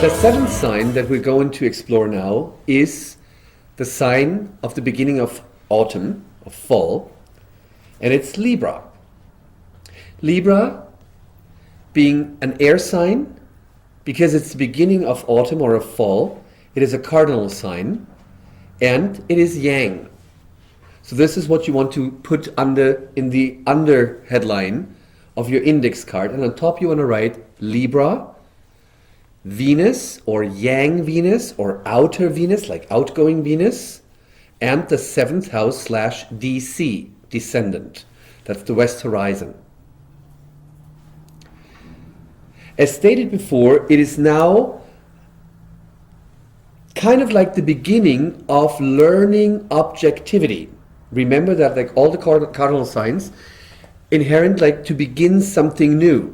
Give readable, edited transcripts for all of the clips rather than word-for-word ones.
The seventh sign that we're going to explore now is the sign of the beginning of autumn, of fall, and it's Libra. Libra being an air sign, because it's the beginning of autumn or of fall, it is a cardinal sign, and it is yang. So this is what you want to put in the under headline of your index card, and on top you want to write Libra, Venus or Yang Venus or outer Venus, like outgoing Venus, and the 7th house / DC, descendant. That's the west horizon. As stated before, it is now kind of like the beginning of learning objectivity. Remember that, like all the cardinal signs, inherent like to begin something new.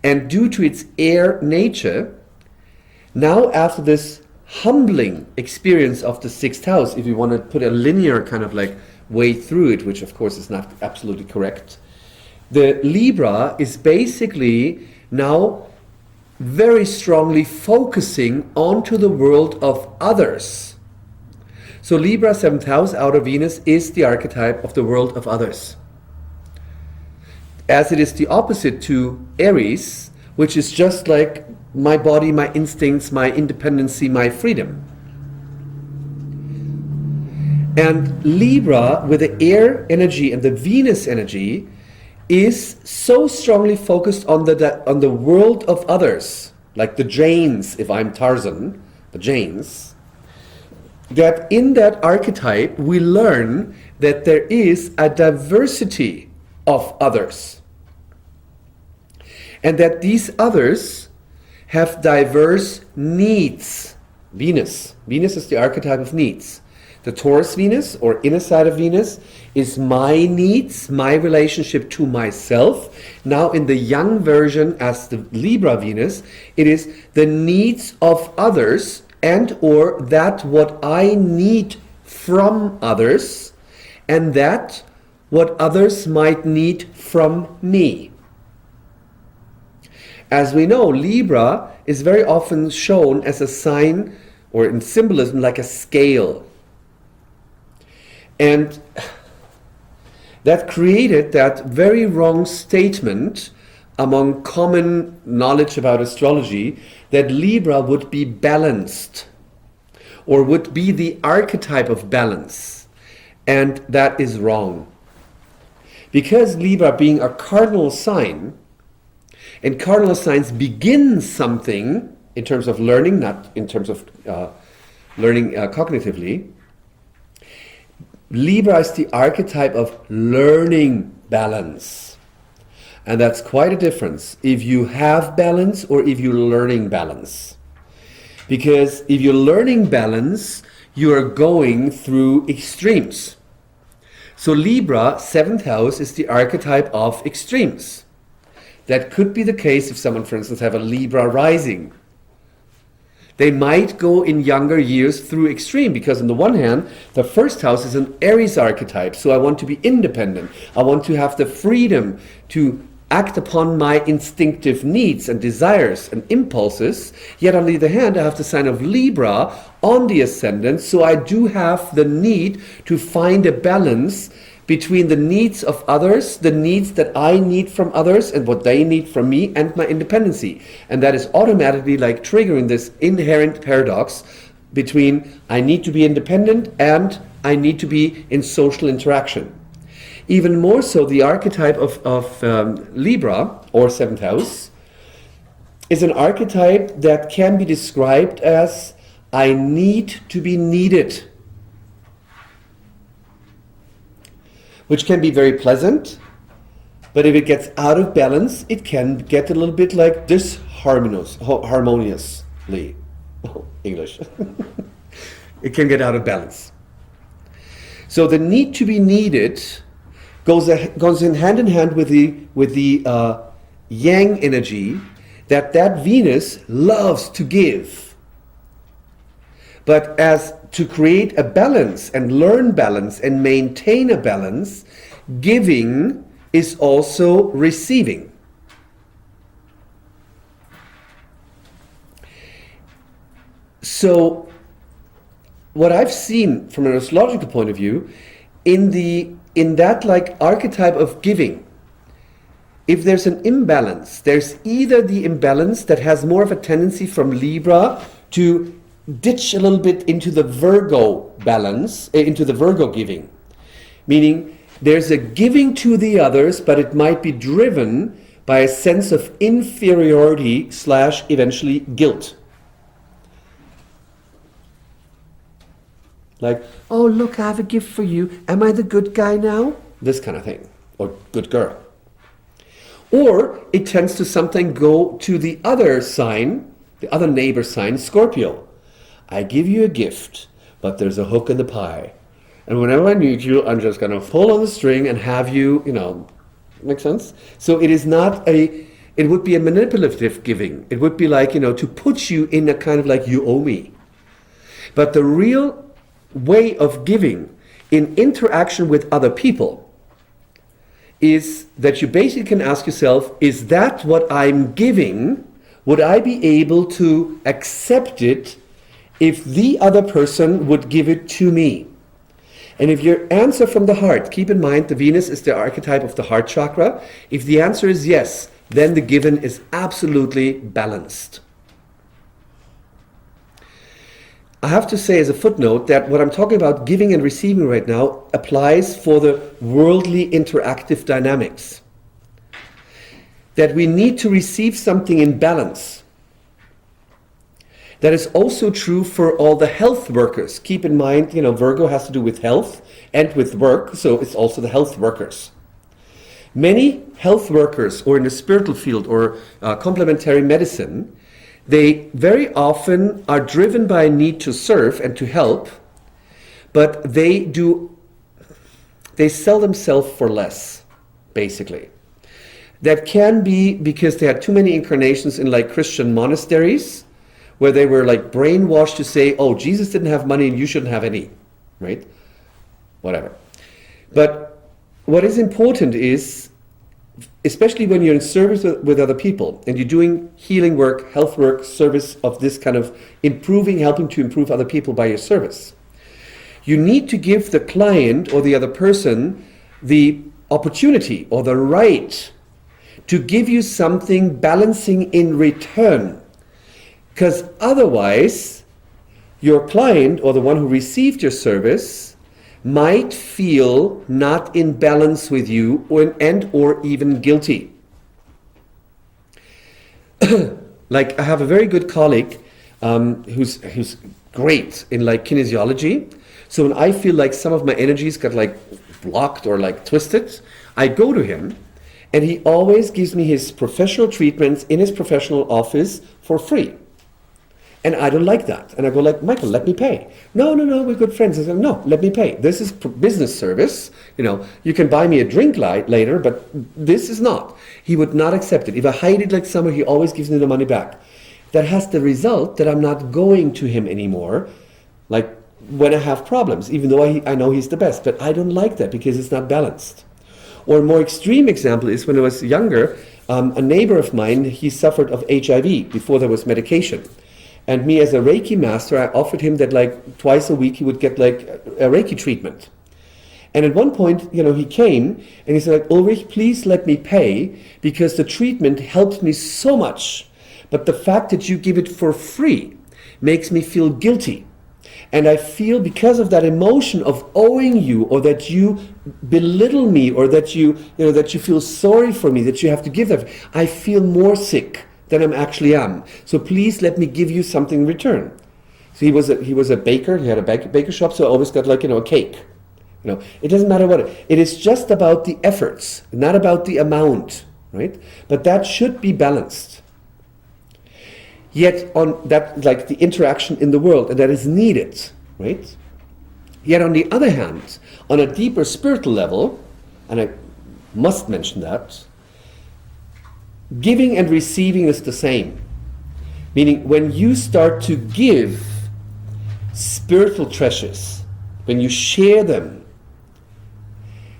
And due to its air nature, now after this humbling experience of the 6th house, if you want to put a linear kind of like way through it, which of course is not absolutely correct, the Libra is basically now very strongly focusing onto the world of others. So Libra, 7th house, outer Venus, is the archetype of the world of others, as it is the opposite to Aries, which is just like my body, my instincts, my independency, my freedom. And Libra, with the air energy and the Venus energy, is so strongly focused on the world of others, like the Jains, if I'm Tarzan, the Jains, that in that archetype we learn that there is a diversity of others, and that these others have diverse needs. Venus is the archetype of needs. The Taurus Venus, or inner side of Venus, is my needs, my relationship to myself. Now in the young version as the Libra Venus, it is the needs of others and or that what I need from others and that what others might need from me. As we know, Libra is very often shown as a sign, or in symbolism, like a scale. And that created that very wrong statement among common knowledge about astrology that Libra would be balanced, or would be the archetype of balance. And that is wrong. Because Libra being a cardinal sign, and cardinal signs begin something in terms of learning, not in terms of learning cognitively. Libra is the archetype of learning balance. And that's quite a difference if you have balance or if you're learning balance. Because if you're learning balance, you are going through extremes. So Libra, 7th house, is the archetype of extremes. That could be the case if someone, for instance, have a Libra rising. They might go in younger years through extreme, because on the one hand, the 1st house is an Aries archetype, so I want to be independent. I want to have the freedom to act upon my instinctive needs and desires and impulses. Yet on the other hand, I have the sign of Libra on the ascendant, so I do have the need to find a balance between the needs of others, the needs that I need from others and what they need from me, and my independency. And that is automatically like triggering this inherent paradox between I need to be independent and I need to be in social interaction. Even more so, the archetype of Libra, or 7th house, is an archetype that can be described as I need to be needed, which can be very pleasant, but if it gets out of balance, it can get a little bit like harmoniously. English. It can get out of balance. So the need to be needed goes in hand with the yang energy that Venus loves to give. But as to create a balance and learn balance and maintain a balance, giving is also receiving. So what I've seen from an astrological point of view, in that like archetype of giving, if there's an imbalance, there's either the imbalance that has more of a tendency from Libra to ditch a little bit into the Virgo balance, into the Virgo giving. Meaning there's a giving to the others, but it might be driven by a sense of inferiority / eventually guilt. Like, oh look, I have a gift for you. Am I the good guy now? This kind of thing. Or good girl. Or it tends to something go to the other sign, the other neighbor sign, Scorpio. I give you a gift, but there's a hook in the pie. And whenever I need you, I'm just going to pull on the string and have you, make sense? So it is not it would be a manipulative giving. It would be like, to put you in a kind of like you owe me. But the real way of giving in interaction with other people is that you basically can ask yourself, is that what I'm giving? Would I be able to accept it if the other person would give it to me? And if your answer from the heart, keep in mind the Venus is the archetype of the heart chakra. If the answer is yes, then the given is absolutely balanced. I have to say as a footnote that what I'm talking about giving and receiving right now applies for the worldly interactive dynamics. That we need to receive something in balance. That is also true for all the health workers. Keep in mind, Virgo has to do with health and with work, so it's also the health workers. Many health workers, or in the spiritual field, or complementary medicine, they very often are driven by a need to serve and to help, but they sell themselves for less, basically. That can be because they had too many incarnations in like Christian monasteries, where they were like brainwashed to say, oh, Jesus didn't have money and you shouldn't have any, right? Whatever. But what is important is, especially when you're in service with other people and you're doing healing work, health work, service of this kind of helping to improve other people by your service, you need to give the client or the other person the opportunity or the right to give you something balancing in return. Because otherwise, your client or the one who received your service might feel not in balance with you or even guilty. Like I have a very good colleague who's great in like kinesiology. So when I feel like some of my energies got like blocked or like twisted, I go to him and he always gives me his professional treatments in his professional office for free. And I don't like that. And I go like, Michael, let me pay. No, we're good friends. I said, no, let me pay. This is business service. You can buy me a drink later, but this is not. He would not accept it. If I hide it like summer, he always gives me the money back. That has the result that I'm not going to him anymore, like when I have problems, even though I know he's the best. But I don't like that because it's not balanced. Or a more extreme example is when I was younger, a neighbor of mine, he suffered of HIV before there was medication. And me as a Reiki master, I offered him that like twice a week he would get like a Reiki treatment. And at one point, he came and he said like, Ulrich, please let me pay because the treatment helped me so much. But the fact that you give it for free makes me feel guilty. And I feel because of that emotion of owing you, or that you belittle me, or that you feel sorry for me, that you have to give that, I feel more sick than I actually am. So please let me give you something in return. So he was a baker. He had a baker shop. So I always got like a cake. It doesn't matter what it is. Just about the efforts, not about the amount, right? But that should be balanced. Yet on that, like the interaction in the world, and that is needed, right? Yet on the other hand, on a deeper spiritual level, and I must mention that, giving and receiving is the same. Meaning when you start to give spiritual treasures, when you share them,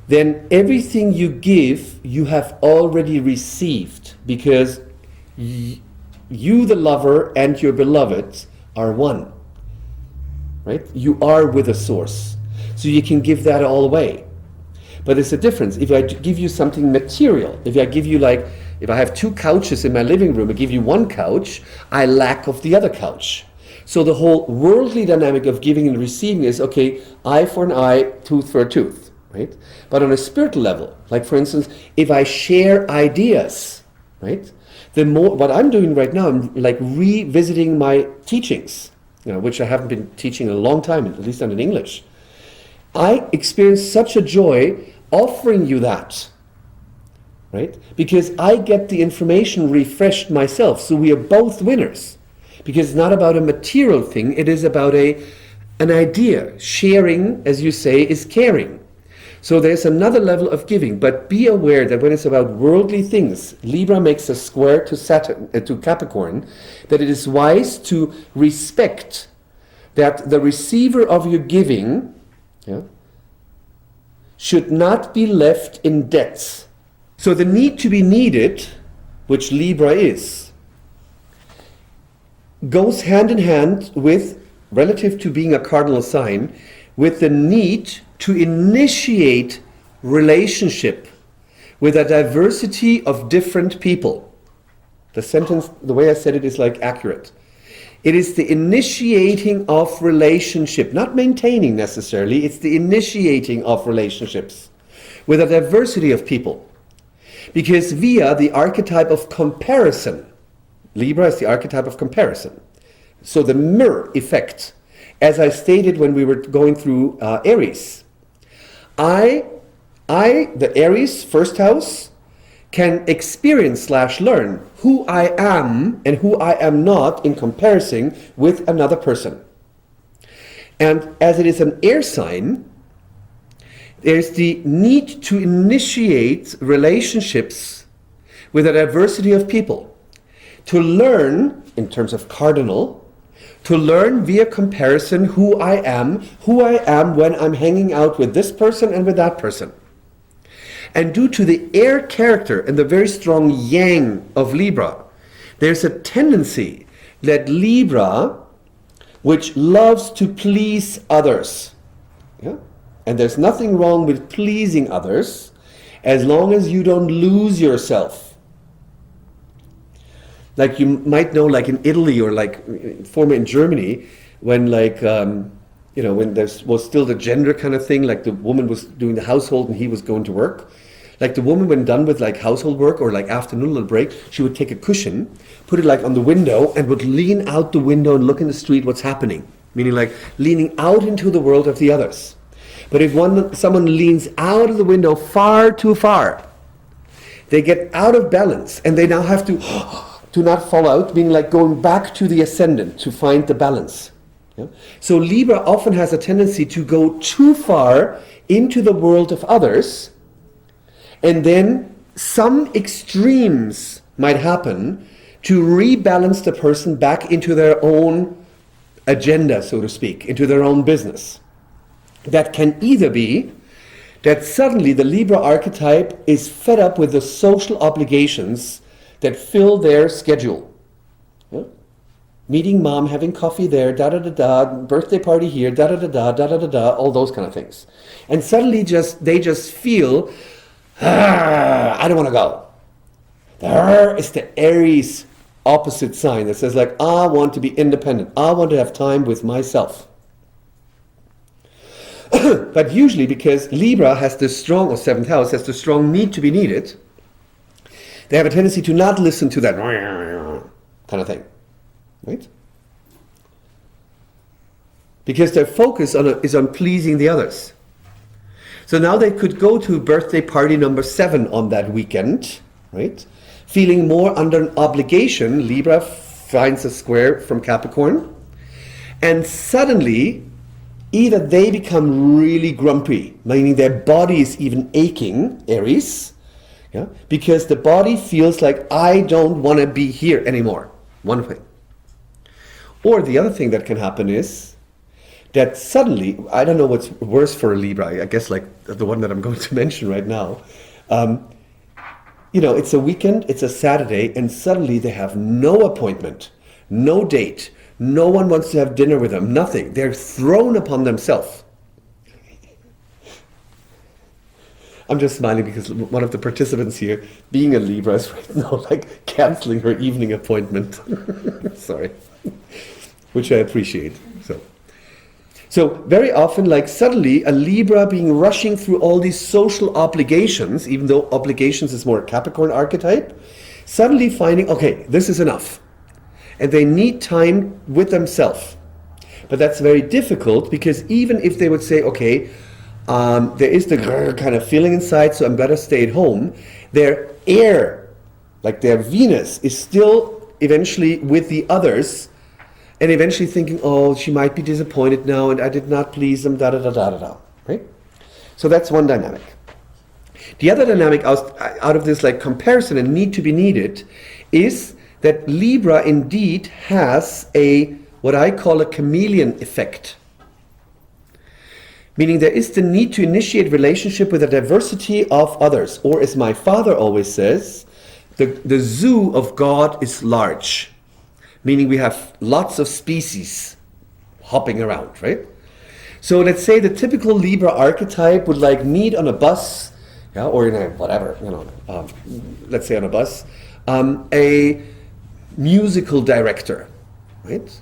then everything you give, you have already received, because you, the lover, and your beloved are one. right? You are with a source. So you can give that all away. But there's a difference. If I give you something material, if I give you like, if I have 2 couches in my living room, I give you 1 couch, I lack of the other couch. So the whole worldly dynamic of giving and receiving is, okay, eye for an eye, tooth for a tooth, right? But on a spiritual level, like for instance, if I share ideas, right? The more, what I'm doing right now, I'm like revisiting my teachings, which I haven't been teaching in a long time, at least not in English. I experience such a joy offering you that, right? Because I get the information refreshed myself, so we are both winners. Because it's not about a material thing, it is about an idea. Sharing, as you say, is caring. So there's another level of giving, but be aware that when it's about worldly things, Libra makes a square to Saturn, to Capricorn, that it is wise to respect that the receiver of your giving should not be left in debts. So the need to be needed, which Libra is, goes hand in hand with, relative to being a cardinal sign, with the need to initiate relationship with a diversity of different people. The sentence, the way I said it, is like accurate. It is the initiating of relationship, not maintaining necessarily, it's the initiating of relationships with a diversity of people. Because via the archetype of comparison, Libra is the archetype of comparison. So the mirror effect, as I stated when we were going through Aries. The Aries first house, can experience / learn who I am and who I am not in comparison with another person. And as it is an air sign, there's the need to initiate relationships with a diversity of people. To learn, in terms of cardinal, to learn via comparison who I am when I'm hanging out with this person and with that person. And due to the air character and the very strong yang of Libra, there's a tendency that Libra, which loves to please others, and there's nothing wrong with pleasing others as long as you don't lose yourself. Like you might know, like in Italy or like former in Germany, when when there was still the gender kind of thing, like the woman was doing the household and he was going to work. Like the woman, when done with like household work or like afternoon little break, she would take a cushion, put it like on the window, and would lean out the window and look in the street what's happening. Meaning like leaning out into the world of the others. But if someone leans out of the window far too far, they get out of balance and they now have to not fall out, meaning like going back to the ascendant to find the balance. So Libra often has a tendency to go too far into the world of others, and then some extremes might happen to rebalance the person back into their own agenda, so to speak, into their own business. That can either be that suddenly the Libra archetype is fed up with the social obligations that fill their schedule. Meeting mom, having coffee there, birthday party here, all those kind of things. And suddenly they just feel, I don't want to go. There is the Aries opposite sign that says like, I want to be independent. I want to have time with myself. But usually because Libra has this strong, or 7th house, has the strong need to be needed, they have a tendency to not listen to that kind of thing. Right? Because their focus is on pleasing the others. So now they could go to birthday party number 7 on that weekend, right? Feeling more under an obligation. Libra finds a square from Capricorn. And suddenly, either they become really grumpy, meaning their body is even aching, Aries, because the body feels like, I don't want to be here anymore. One thing. Or the other thing that can happen is that suddenly, I don't know what's worse for a Libra, I guess like the one that I'm going to mention right now. It's a weekend, it's a Saturday, and suddenly they have no appointment, no date, No one wants to have dinner with them. Nothing. They're thrown upon themselves. I'm just smiling because one of the participants here, being a Libra, is right now like canceling her evening appointment. Sorry. Which I appreciate. So very often, like suddenly, a Libra being rushing through all these social obligations, even though obligations is more a Capricorn archetype, suddenly finding, okay, this is enough. And they need time with themselves. But that's very difficult because even if they would say, okay, there is the kind of feeling inside, so I'm better stay at home, their air, like their Venus, is still eventually with the others, and eventually thinking, oh, she might be disappointed now, and I did not please them, da-da-da-da-da-da, right? So that's one dynamic. The other dynamic out of this like comparison and need to be needed is that Libra indeed has what I call a chameleon effect. Meaning there is the need to initiate relationship with a diversity of others. Or as my father always says, the zoo of God is large. Meaning we have lots of species hopping around, right? So let's say the typical Libra archetype would like meet on a bus, yeah, or in a whatever, let's say on a bus, a musical director, right?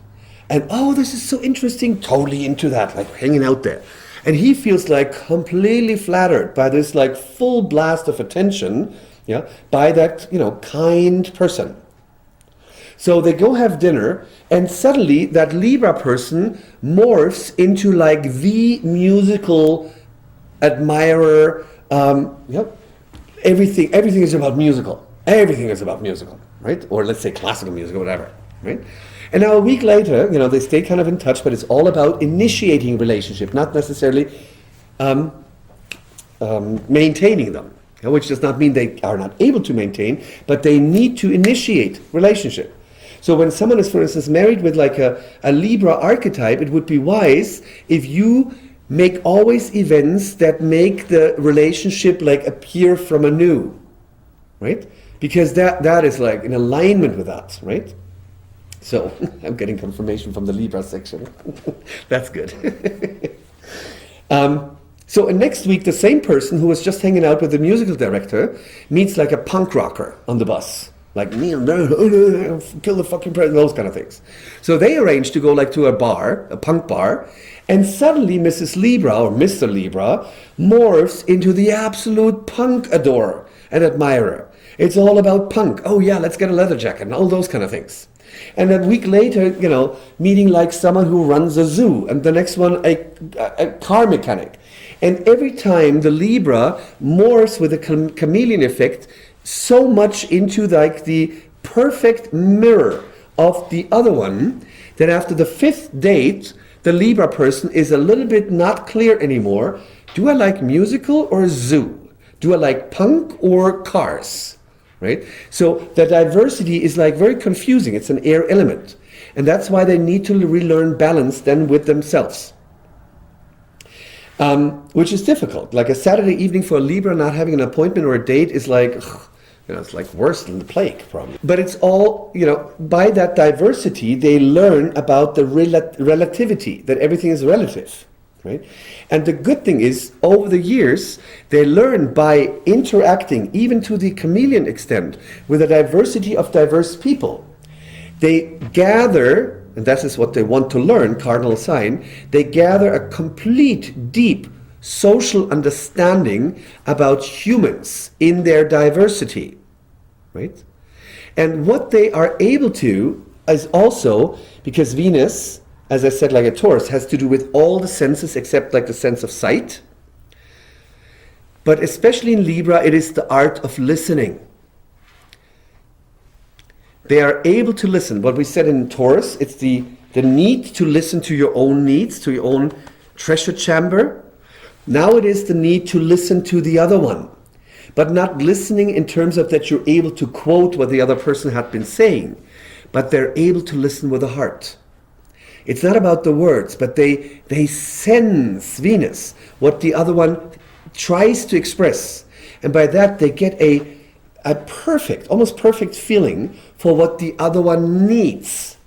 And oh, this is so interesting, totally into that, like hanging out there. And he feels like completely flattered by this like full blast of attention, yeah, by that, kind person. So they go have dinner, and suddenly that Libra person morphs into like the musical admirer. Everything is about musical. Everything is about musical, right? Or let's say classical music or whatever, right? And now a week later, they stay kind of in touch, but it's all about initiating relationship, not necessarily maintaining them, which does not mean they are not able to maintain, but they need to initiate relationship. So when someone is, for instance, married with like a Libra archetype, it would be wise if you make always events that make the relationship like appear from anew, right? Because that is like in alignment with that, right? So I'm getting confirmation from the Libra section. That's good. So next week, the same person who was just hanging out with the musical director meets like a punk rocker on the bus. Like, kill the fucking president, those kind of things. So they arrange to go like to a bar, a punk bar, and suddenly Mrs. Libra or Mr. Libra morphs into the absolute punk adorer and admirer. It's all about punk. Oh yeah, let's get a leather jacket and all those kind of things. And a week later, meeting like someone who runs a zoo, and the next one a car mechanic. And every time the Libra morphs with a chameleon effect so much into like the perfect mirror of the other one that after the fifth date, the Libra person is a little bit not clear anymore. Do I like musical or zoo? Do I like punk or cars? Right? So the diversity is like very confusing. It's an air element. And that's why they need to relearn balance then with themselves. Which is difficult. Like a Saturday evening for a Libra not having an appointment or a date is like, it's like worse than the plague probably. But it's all, by that diversity, they learn about the relativity, that everything is relative. Right? And the good thing is, over the years, they learn by interacting, even to the chameleon extent, with a diversity of diverse people. They gather, and that is what they want to learn, cardinal sign, they gather a complete, deep social understanding about humans in their diversity. Right? And what they are able to is also, because Venus, as I said, like a Taurus, has to do with all the senses except like the sense of sight. But especially in Libra, it is the art of listening. They are able to listen. What we said in Taurus, it's the need to listen to your own needs, to your own treasure chamber. Now it is the need to listen to the other one. But not listening in terms of that you're able to quote what the other person had been saying, but they're able to listen with the heart. It's not about the words, but they sense Venus, what the other one tries to express. And by that, they get a perfect, almost perfect feeling for what the other one needs.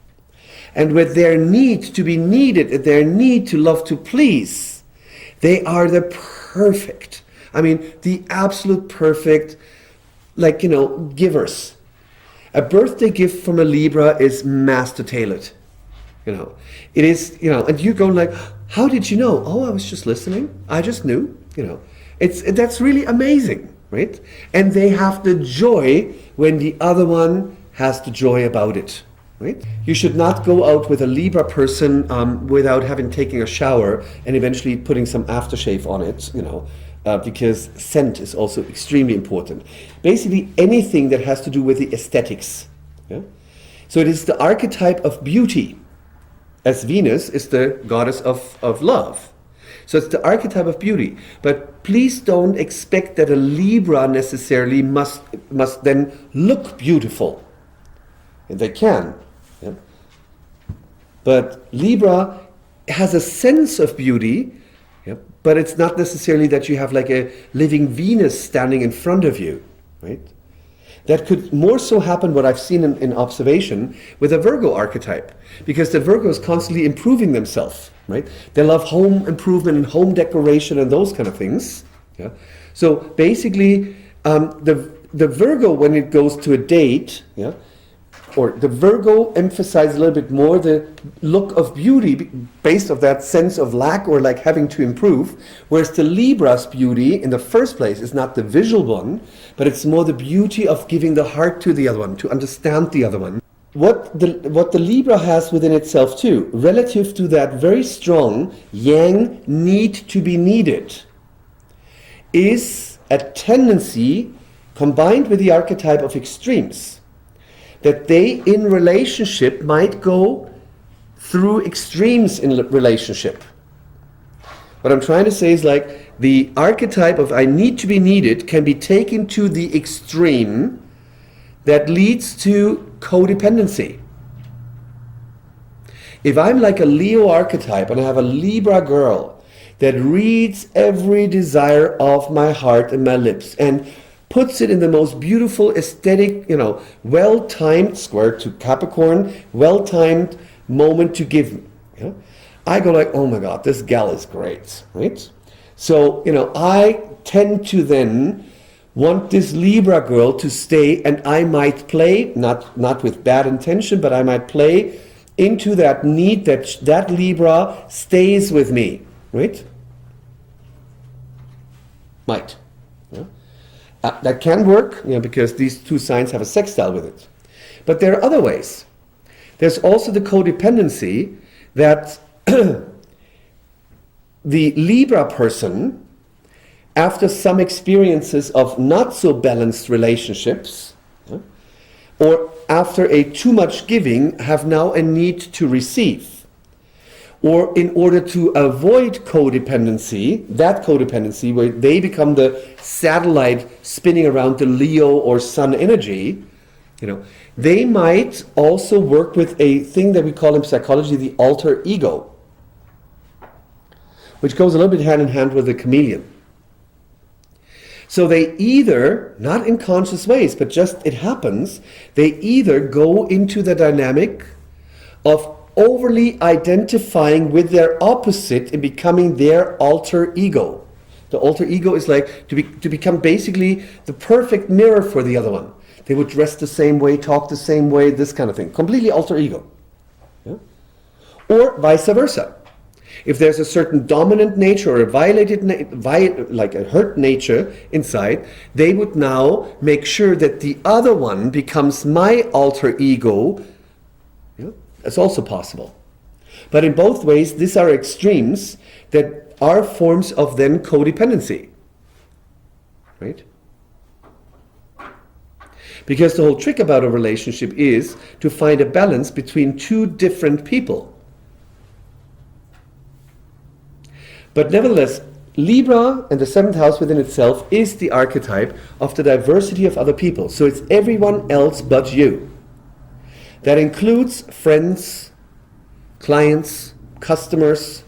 And with their need to be needed, their need to love to please, they are the perfect, the absolute perfect, givers. A birthday gift from a Libra is master tailored. It is, and you go like, how did you know? Oh, I was just listening. I just knew, that's really amazing, right? And they have the joy when the other one has the joy about it, right? You should not go out with a Libra person without having taken a shower and eventually putting some aftershave on it, because scent is also extremely important. Basically anything that has to do with the aesthetics. Yeah? So it is the archetype of beauty, as Venus is the goddess of love. So it's the archetype of beauty. But please don't expect that a Libra necessarily must then look beautiful. And they can. Yeah? But Libra has a sense of beauty, yeah? But it's not necessarily that you have like a living Venus standing in front of you, right? That could more so happen, what I've seen in observation, with a Virgo archetype. Because the Virgo is constantly improving themselves, right? They love home improvement and home decoration and those kind of things. Yeah? So basically, the Virgo, when it goes to a date, yeah, or the Virgo emphasizes a little bit more the look of beauty based on that sense of lack or like having to improve, whereas the Libra's beauty in the first place is not the visual one, but it's more the beauty of giving the heart to the other one, to understand the other one. What the Libra has within itself too, relative to that very strong yang need to be needed, is a tendency combined with the archetype of extremes, that they in relationship might go through extremes in relationship. What I'm trying to say is like the archetype of I need to be needed can be taken to the extreme that leads to codependency. If I'm like a Leo archetype and I have a Libra girl that reads every desire of my heart and my lips and puts it in the most beautiful aesthetic, well-timed square to Capricorn, well-timed moment to give me. Yeah? I go like, oh my God, this gal is great, right? So, I tend to then want this Libra girl to stay, and I might play, not with bad intention, but I might play into that need that Libra stays with me, right? Might. Yeah? That can work, because these two signs have a sextile with it. But there are other ways. There's also the codependency that the Libra person, after some experiences of not so balanced relationships, or after a too much giving, have now a need to receive. Or in order to avoid codependency, that codependency where they become the satellite spinning around the Leo or Sun energy, they might also work with a thing that we call in psychology the alter ego, which goes a little bit hand in hand with the chameleon. So they either, not in conscious ways, but just it happens, they either go into the dynamic of overly identifying with their opposite and becoming their alter ego. The alter ego is like to become basically the perfect mirror for the other one. They would dress the same way, talk the same way, this kind of thing. Completely alter ego. Yeah? Or vice versa. If there's a certain dominant nature or a like a hurt nature inside, they would now make sure that the other one becomes my alter ego. Yeah? That's also possible. But in both ways, these are extremes that are forms of then codependency. Right? Because the whole trick about a relationship is to find a balance between two different people. But nevertheless, Libra and the seventh house within itself is the archetype of the diversity of other people. So it's everyone else but you. That includes friends, clients, customers.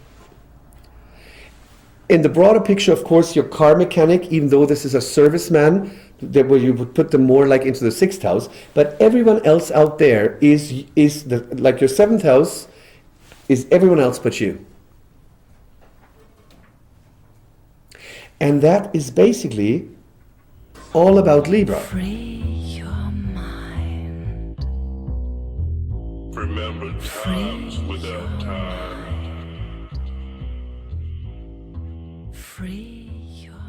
In the broader picture, of course, your car mechanic, even though this is a serviceman, that where you would put them more like into the sixth house, but everyone else out there is the, like your seventh house is everyone else but you. And that is basically all about Libra. Free your mind. Remember times without time. Free your